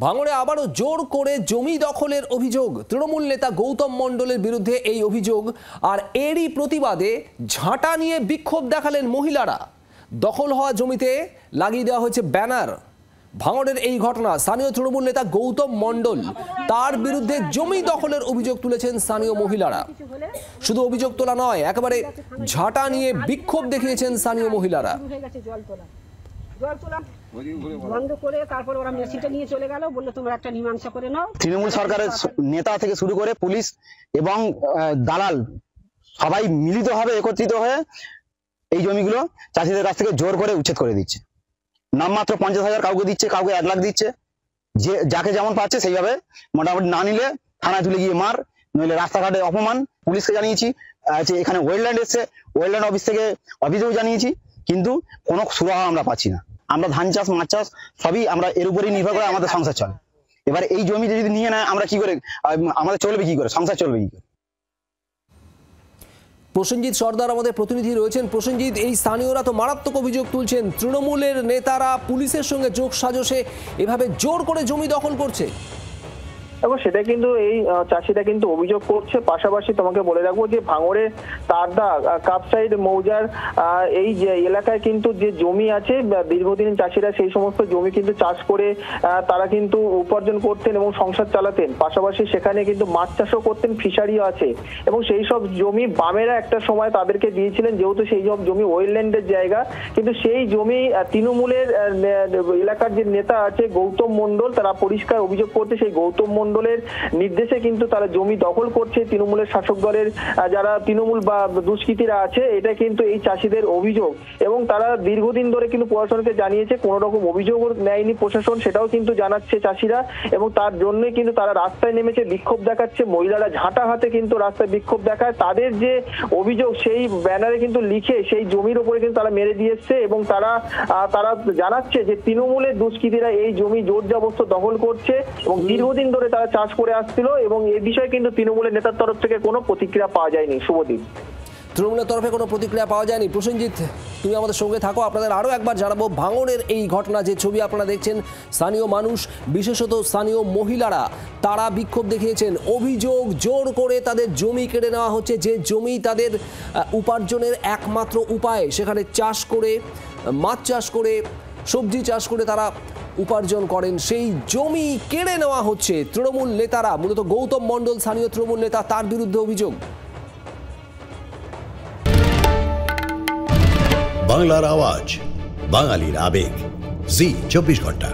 ভাঙড়ে আবারও জোর করে জমি দখলের অভিযোগ। তৃণমূল নেতা গৌতম মণ্ডলের বিরুদ্ধে এই অভিযোগ, আর এরই প্রতিবাদে ঝাঁটা নিয়ে বিক্ষোভ দেখালেন মহিলারা। দখল হওয়া জমিতে লাগিয়ে দেওয়া হয়েছে ব্যানার। ভাঙড়ের এই ঘটনা, স্থানীয় তৃণমূল নেতা গৌতম মণ্ডল, তার বিরুদ্ধে জমি দখলের অভিযোগ তুলেছেন স্থানীয় মহিলারা। শুধু অভিযোগ তোলা নয়, একেবারে ঝাঁটা নিয়ে বিক্ষোভ দেখিয়েছেন স্থানীয় মহিলারা। তৃণমূল সরকারের নেতা থেকে শুরু করে পুলিশ এবং দালাল সবাই মিলিতভাবে একত্রিত হয়ে এই জমিগুলো চাষিদের কাছ থেকে জোর করে উচ্ছেদ করে দিচ্ছে। নামমাত্র 50,000 কাউকে দিচ্ছে, কাউকে 1 লাখ দিচ্ছে, যে যাকে যেমন পাচ্ছে সেইভাবে। মোটামুটি না নিলে থানায় তুলে গিয়ে মার, নইলে রাস্তাঘাটে অপমান। পুলিশকে জানিয়েছি, এখানে ওয়েলল্যান্ড এসছে, ওয়েলল্যান্ড অফিস থেকে অভিযোগ জানিয়েছি, কিন্তু কোনো সুরাহা আমরা পাচ্ছি না। আমরা ধান চাষ, মাছ চাষ সবই আমরা এর উপরেই নির্ভর করে আমাদের সংসার চলে। এবার এই জমি যদি নিয়ে নেয়, আমরা কি করে, আমাদের চলবে কি করে, সংসার চলবে কি করে? প্রসেনজিৎ সর্দার আমাদের প্রতিনিধি রয়েছেন। প্রসেনজিৎ, এই স্থানীয়রা তো মারাত্মক অভিযোগ তুলছেন, তৃণমূলের নেতারা পুলিশের সঙ্গে যোগ সাজসে এভাবে জোর করে জমি দখল করছে। এবং সেটা কিন্তু এই চাষিরা কিন্তু অভিযোগ করছে। পাশাপাশি তোমাকে বলে রাখবো যে ভাঙড়ে তারদা কাপসাইড মৌজার এই যে এলাকায় কিন্তু যে জমি আছে, দীর্ঘদিন চাষিরা সেই সমস্ত জমি কিন্তু চাষ করে তারা কিন্তু উপার্জন করতেন এবং সংসার চালাতেন। পাশাপাশি সেখানে কিন্তু মাছ চাষও করতেন, ফিশারিও আছে। এবং সেই সব জমি বামেরা একটা সময় তাদেরকে দিয়েছিলেন, যেহেতু সেই সব জমি ওয়েলল্যান্ডের জায়গা। কিন্তু সেই জমি তৃণমূলের এলাকার যে নেতা আছে গৌতম মণ্ডল, তারা পরিষ্কার অভিযোগ করতে সেই গৌতম মণ্ডলের নির্দেশে কিন্তু তারা জমি দখল করছে। তৃণমূলের শাসক দলের যারা তৃণমূল বা দুষ্কৃতীরা আছে, এটা কিন্তু এই চাষিদের অভিযোগ। এবং তারা দীর্ঘদিন ধরে কিন্তু প্রশাসনকে জানিয়েছে, কোনো রকম অভিযোগও নেয়নি প্রশাসন, সেটাও কিন্তু জানাচ্ছে চাষিরা। এবং তার জন্যই কিন্তু তারা রাস্তায় নেমেছে, বিক্ষোভ দেখাচ্ছে। মহিলারা ঝাঁটা হাতে কিন্তু রাস্তায় বিক্ষোভ দেখায়। তাদের যে অভিযোগ সেই ব্যানারে কিন্তু লিখে সেই জমির উপরে কিন্তু তারা মেরে দিয়েছে। এবং তারা জানাচ্ছে যে তৃণমূলের দুষ্কৃতীরা এই জমি জোর জবরদস্ত দখল করছে এবং দীর্ঘদিন ধরে তারা চাষ করে আসছিল। এবং এই বিষয়ে কিন্তু তৃণমূলের নেতার তরফ থেকে কোনো প্রতিক্রিয়া পাওয়া যায়নি। শুভদীপ, তৃণমূলের তরফে কোনো প্রতিক্রিয়া পাওয়া যায়নি। প্রসেনজিৎ, তুমি আমাদের সঙ্গে থাকো। আপনাদের আরও একবার জানাবো, ভাঙড়ের এই ঘটনা, যে ছবি আপনারা দেখছেন, স্থানীয় মানুষ, বিশেষত স্থানীয় মহিলারা, তারা বিক্ষোভ দেখিয়েছেন। অভিযোগ, জোর করে তাদের জমি কেড়ে নেওয়া হচ্ছে, যে জমি তাদের উপার্জনের একমাত্র উপায়। সেখানে চাষ করে, মাছ চাষ করে, সবজি চাষ করে তারা উপার্জন করেন, সেই জমি কেড়ে নেওয়া হচ্ছে। তৃণমূল নেতারা, মূলত গৌতম মণ্ডল স্থানীয় তৃণমূল নেতা, তার বিরুদ্ধে অভিযোগ। বাংলার আওয়াজ, বাঙালির আবেগ, জি 24 ঘন্টা।